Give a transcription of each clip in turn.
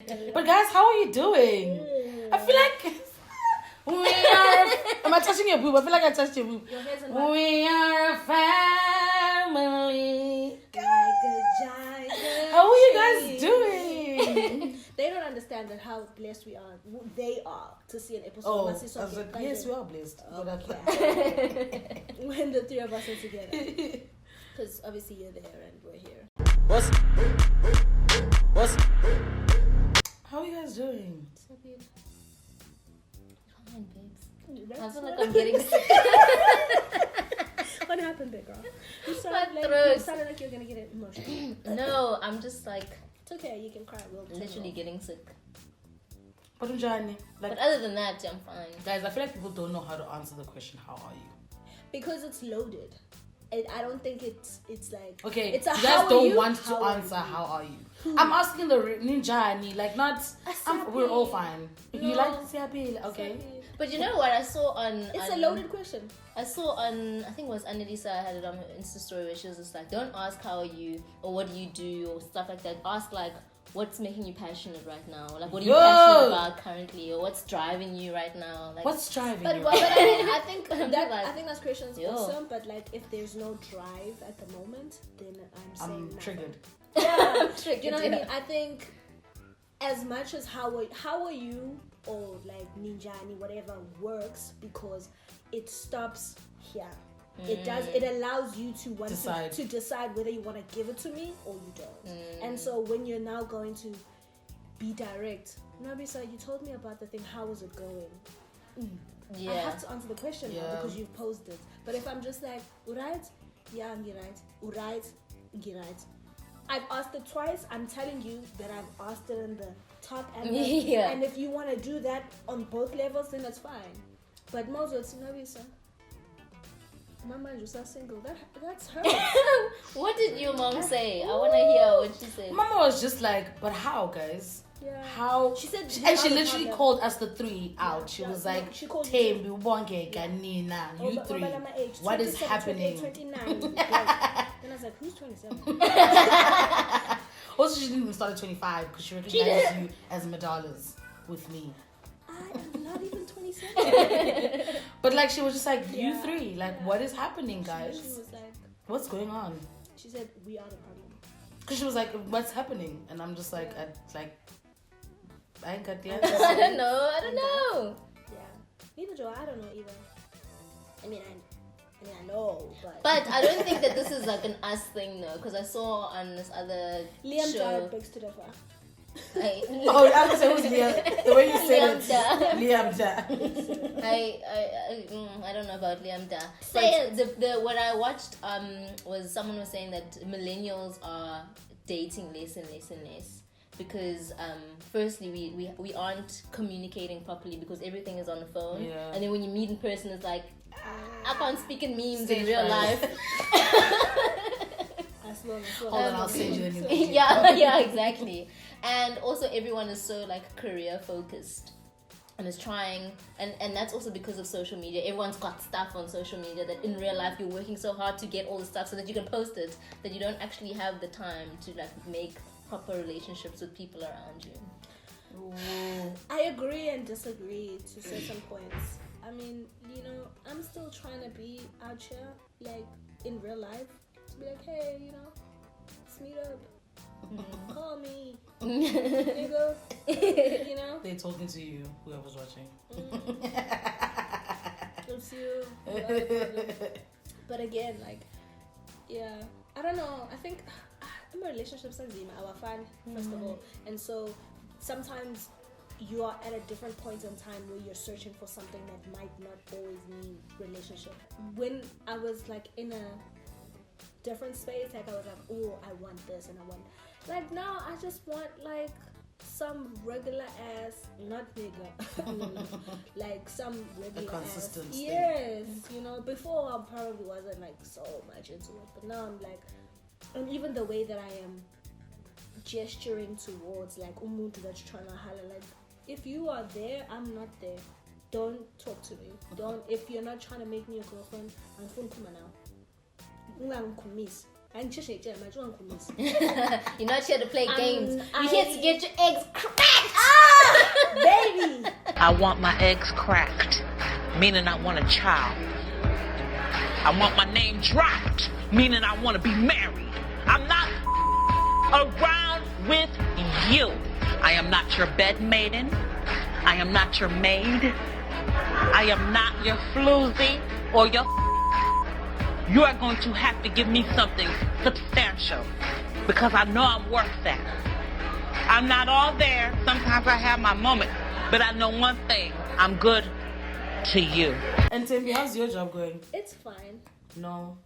But guys, how are you doing? I feel like we are. Am I touching your boob? I feel like I touched your boob. We are a family. How are you guys doing? They don't understand that how blessed we are. They are to see an episode. Oh, I was like, yes, we are blessed. Okay. When the three of us are together, because obviously you're there and we're here. What's? How are you guys doing? So good. Fine, babes. I feel like I'm getting sick. What happened there, girl? You My sounded like you're gonna get emotional. No, I'm just like It's okay, you can cry. We'll literally getting sick. But Njani, like, But other than that, I'm fine. guys, I feel like people don't know how to answer the question, how are you? Because it's loaded. And I don't think it's like Okay, it's a you guys don't want to how are answer you? how are you. I'm asking the Ninjani, like not. We're all fine. You like Siapi? Okay. But you know what I saw on? It's a loaded question. I saw on, I think it was Annalisa had it on her Insta story where she was just like, don't ask how are you or what do you do or stuff like that. Ask like, what's making you passionate right now? Like, what are you passionate about currently, or what's driving you right now? Like, what's driving you? But I mean, I think Like, I think that question is awesome. But like, if there's no drive at the moment, then I'm triggered. Yeah, triggered. you know what I mean? I think as much as how are you or like Ninjani, whatever works, because it stops here. It does. It allows you to decide whether you want to give it to me or you don't. And so when you're now going to be direct, NWABISA, you told me about the thing. How was it going? Yeah. I have to answer the question now because you've posed it. But if I'm just like, alright, yeah, I'm right. Alright, right. I've asked it twice. I'm telling you that I've asked it in the top and and if you want to do that on both levels, then that's fine. But most of it's NWABISA. Mama is just single. That's her. What did your mom say? I want to hear what she said. Mama was just like, but how, guys? Yeah. How? She said, and she literally called us the three out. She was like, she called THEMBE, BONGEKA, Nina, you three. What is happening? 29. Then I was like, who's 27? Also, she didn't even start at 25 because she recognizes you as Madalas with me. I am not even 27. But like, she was just like, you three, like, what is happening, guys? She was like, what's going on? She said, we are the problem. Because she was like, what's happening? And I'm just like, I ain't got the answer. I don't know. Yeah. Neither do I don't know either. I mean, I know, but I don't think that this is like an us thing though, because I saw on this other Liam show. begs to differ. Oh, I was saying it was Liam. The way you said it, Liam Da. I don't know about Liam Da. The what I watched was someone was saying that millennials are dating less and less and less because firstly we aren't communicating properly because everything is on the phone, and then when you meet in person it's like I can't speak in memes in real life. Hold on, I'll send you the new yeah, exactly. And also everyone is so like career focused and is trying, and that's also because of social media. Everyone's got stuff on social media that in real life you're working so hard to get all the stuff so that you can post it, that you don't actually have the time to like make proper relationships with people around you. Ooh. I agree and disagree to certain points. I mean, you know, I'm still trying to be out here like in real life. Be like, hey, you know, let's meet up. Call me. Nigga. You know? They're talking to you, whoever's watching. It's you. But again, like, yeah, I don't know. I think I'm a relationship Zima, our fan, first of all. And so sometimes you are at a different point in time where you're searching for something that might not always mean relationship. When I was like in a different space, like I was like, oh, I want this and I want, like now I just want like some regular ass, not nigga, like some regular ass. Yes, you know, before I probably wasn't like so much into it, but now I'm like, and even the way that I am gesturing towards like umuntu that's trying to holler, like if you are there, I'm not there. Don't talk to me. Don't, if you're not trying to make me a girlfriend, I'm phone kuma now. You're not here to play games. You're here to get your eggs cracked. Baby. I want my eggs cracked, meaning I want a child. I want my name dropped, meaning I want to be married. I'm not around with you. I am not your bed maiden. I am not your maid. I am not your floozy or your. You are going to have to give me something substantial because I know I'm worth that. I'm not all there. Sometimes I have my moments, but I know one thing. I'm good to you. And Thembe, how's your job going? It's fine. No.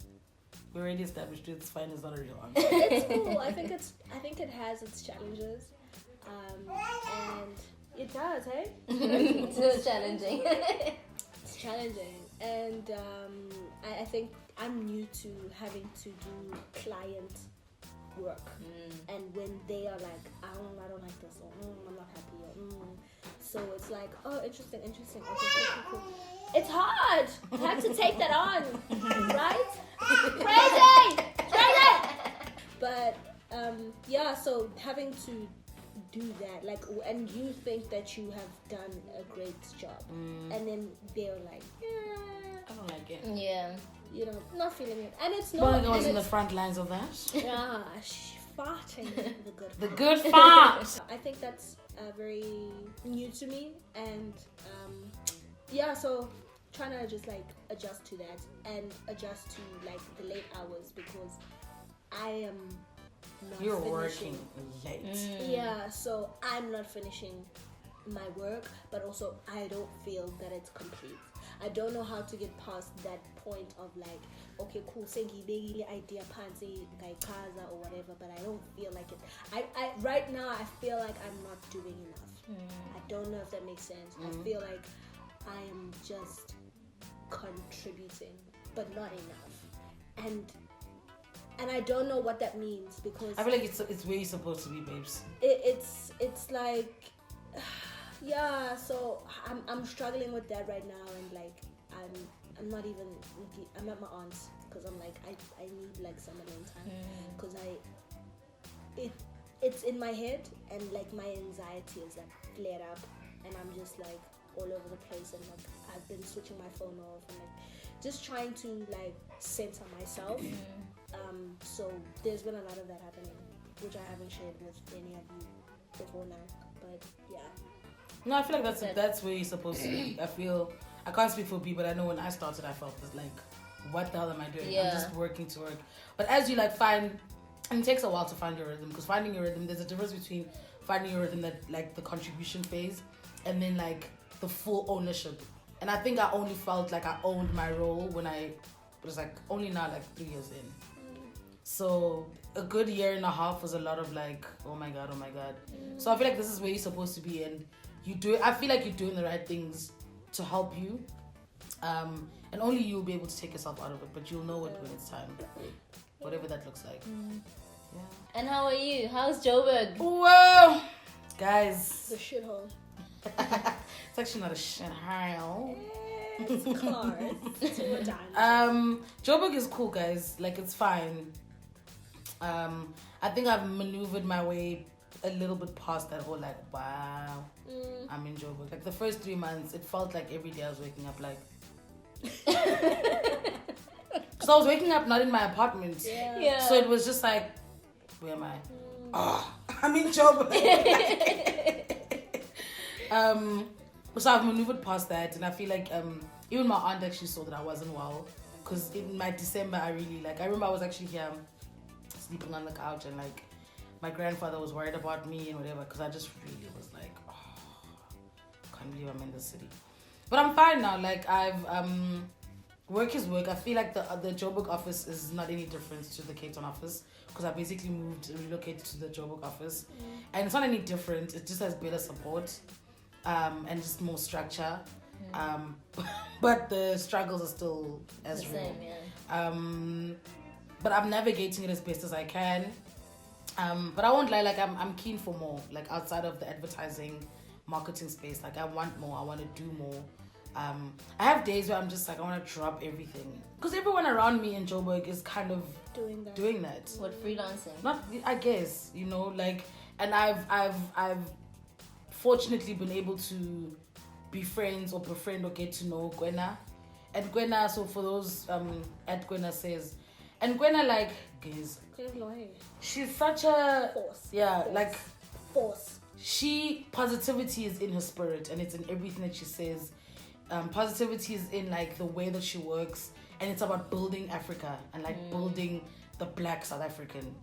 We already established it's fine, it's not a real answer. It's cool. I think it has its challenges. And it does, hey? It's challenging. It's challenging. And I think I'm new to having to do client work. And when they are like, I don't like this, or I'm not happy, or so it's like, oh, interesting. Okay, cool. It's hard. I have to take that on, right? Crazy. But yeah, so having to do that, like, and you think that you have done a great job, and then they're like, I don't like it. Yeah. You know, not feeling it, and it's not. Well, I was in the front lines of that. Yeah, farting the good. The good fart. I think that's very new to me, and yeah, so trying to just like adjust to that and adjust to like the late hours because I am not You're finishing. working late. Yeah, so I'm not finishing my work, but also I don't feel that it's complete. I don't know how to get past that point of like, okay, cool, sengi idea pansi kaza or whatever, but I don't feel like it. I right now I feel like I'm not doing enough. I don't know if that makes sense. I feel like I am just contributing, but not enough. And I don't know what that means because I feel like it's where you're supposed to be, babes. It's like yeah, so I'm struggling with that right now, and like I'm not even, I'm at my aunt's because I'm like I need like some alone time because it's in my head, and like my anxiety is like flared up, and I'm just like all over the place, and like I've been switching my phone off and like just trying to like center myself. So there's been a lot of that happening, which I haven't shared with any of you before now, but yeah. No, I feel like that's where you're supposed to be. I can't speak for people, but I know when I started, I felt this like, what the hell am I doing? Yeah. I'm just working to work. But as you like find, and it takes a while to find your rhythm, because finding your rhythm, there's a difference between finding your rhythm that like the contribution phase, and then like the full ownership. And I think I only felt like I owned my role when it was like only now like 3 years in. So a good year and a half was a lot of like, oh my god. So I feel like this is where you're supposed to be, and I feel like you're doing the right things to help you, and only you'll be able to take yourself out of it, but you'll know it when it's time, whatever that looks like. Yeah. And how are you? How's Joburg? Whoa, guys, The shithole. it's actually not a shithole. It's cars. It's more time. Joburg is cool, guys. Like, it's fine. I think I've maneuvered my way a little bit past that whole like, wow, I'm in Joburg. Like the first 3 months, it felt like every day I was waking up like. So I was waking up not in my apartment. Yeah. So it was just like, where am I? Oh, I'm in Joburg. So I've maneuvered past that, and I feel like even my aunt actually saw that I wasn't well, because in my December I remember I was actually here sleeping on the couch, and like my grandfather was worried about me and whatever, because I just really was like, oh, can't believe I'm in this city. But I'm fine now. Like I've work is work. I feel like the Joburg office is not any different to the Cape Town office, because I basically relocated to the Joburg office, and it's not any different. It just has better support. And just more structure, but the struggles are still as real. Same, yeah. But I'm navigating it as best as I can. But I won't lie, like I'm keen for more, like outside of the advertising, marketing space. Like I want more. I want to do more. I have days where I'm just like, I want to drop everything, because everyone around me in Joburg is kind of doing that. What, freelancing? Not, I guess, you know, like, and I've fortunately been able to be friends or befriend or get to know Gwena. And Gwena, so for those at Gwena says, and Gwena, like, guys, she's such a force. Yeah, Force. like Force. Positivity is in her spirit, and it's in everything that she says. Positivity is in like the way that she works, and it's about building Africa and like building the Black South African,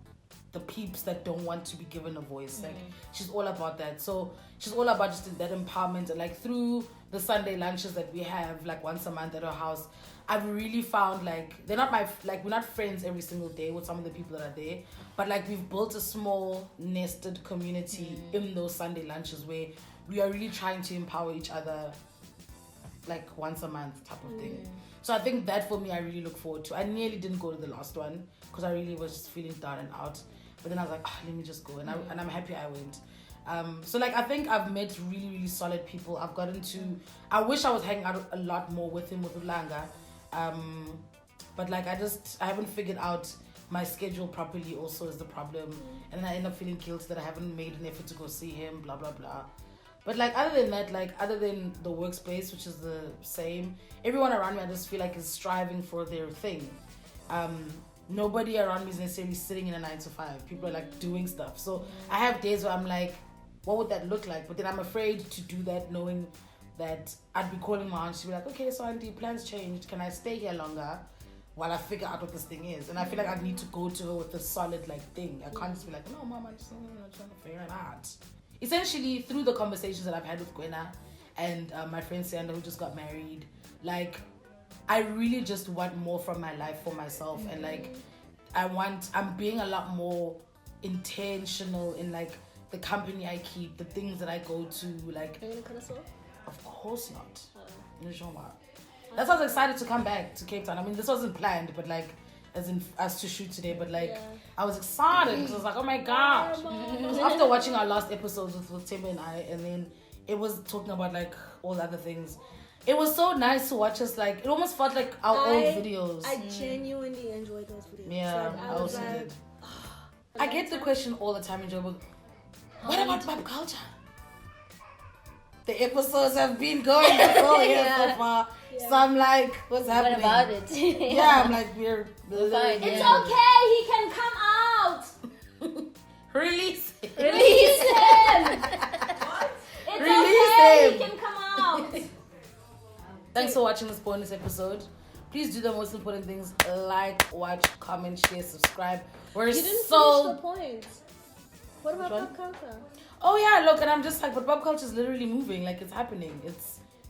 the peeps that don't want to be given a voice. Like she's all about that. So she's all about just that empowerment, and like through the Sunday lunches that we have like once a month at her house, I've really found like they're not we're not friends every single day with some of the people that are there, but like we've built a small nested community in those Sunday lunches where we are really trying to empower each other like once a month type of thing. So I think that for me I really look forward to. I nearly didn't go to the last one because I really was just feeling down and out, but then I was like, let me just go, and I'm happy I went. So like I think I've met really, really solid people. I've gotten to, I wish I was hanging out a lot more with him, with Ulanga, but like I haven't figured out my schedule properly also is the problem, and then I end up feeling guilty that I haven't made an effort to go see him, blah blah blah. But like other than that, like other than the workspace, which is the same, everyone around me I just feel like is striving for their thing. Nobody around me is necessarily sitting in a 9 to 5. People are like doing stuff. So I have days where I'm like, what would that look like? But then I'm afraid to do that, knowing that I'd be calling my aunt. She'd be like, okay, so auntie, plans changed. Can I stay here longer while I figure out what this thing is? And I feel like I need to go to her with a solid like thing. I can't just be like, no, mom, I'm just trying to figure it out. Essentially, through the conversations that I've had with Gwena and my friend Sanda, who just got married, like, I really just want more from my life for myself. And like, I'm being a lot more intentional in like the company I keep, the things that I go to. Like, Are you gonna cut us off? Of course not. That's why I was excited to come back to Cape Town. I mean, this wasn't planned, but like, as in us to shoot today, but like, I was excited because I was like, oh my god. After watching our last episodes with THEMBE and I, and then it was talking about like all the other things. It was so nice to watch us, like, it almost felt like our old videos. I genuinely enjoyed those videos. Yeah, like, I also did. I get the question all the time in Joburg, what about pop culture? The episodes have been going so far. So I'm like, what's happening? What about it? Yeah, I'm like, we're fine. It's okay, he can come out. Release him. Release him. What? It's Release okay, him. he can come out. Thanks for watching this bonus episode. Please do the most important things: like, watch, comment, share, subscribe. We're You didn't so. finish the point. What about Which pop culture? Oh yeah, look, and I'm just like, but pop culture is literally moving. Like, it's happening.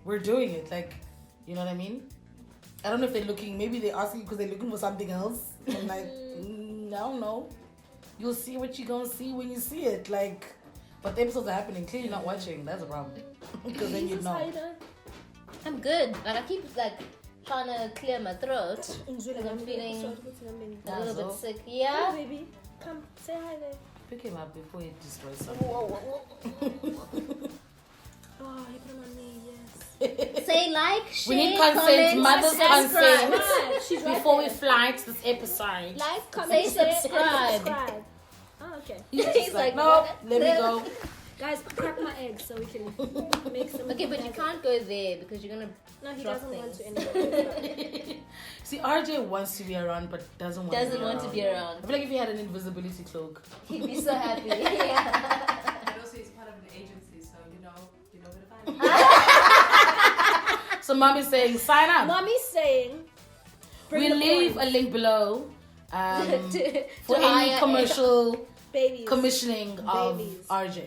We're doing it. Like, you know what I mean? I don't know if they're looking. Maybe they're asking because they're looking for something else. I'm like, I don't know. You'll see what you're gonna see when you see it. Like, but the episodes are happening. Clearly not watching. That's a problem. Because then you'd know. I'm good. Like, I keep like trying to clear my throat. I'm feeling a little bit sick. Yeah. Hey, baby, come say hi there. Pick him up before he destroys something. Oh, you put him on me, yes. Say like, share, We need consent, comment, mother's subscribe. consent. She's right Before we there. fly to this episode. Like, comment, Say share, and subscribe. subscribe. Oh, okay. He's He's like, like, nope, what? let me go. Guys, crack my eggs so we can make some. Okay, but you can't go there because you're gonna. No, he drop doesn't want things. to anymore. See, RJ wants to be around, but doesn't want to be around. I feel like if he had an invisibility cloak. He'd be so happy. Yeah. And also he's part of an agency, so you know where to find him. So mommy's saying, sign up. Mommy's saying. We leave a link below for to any hire commercial babies. commissioning of Babies. RJ.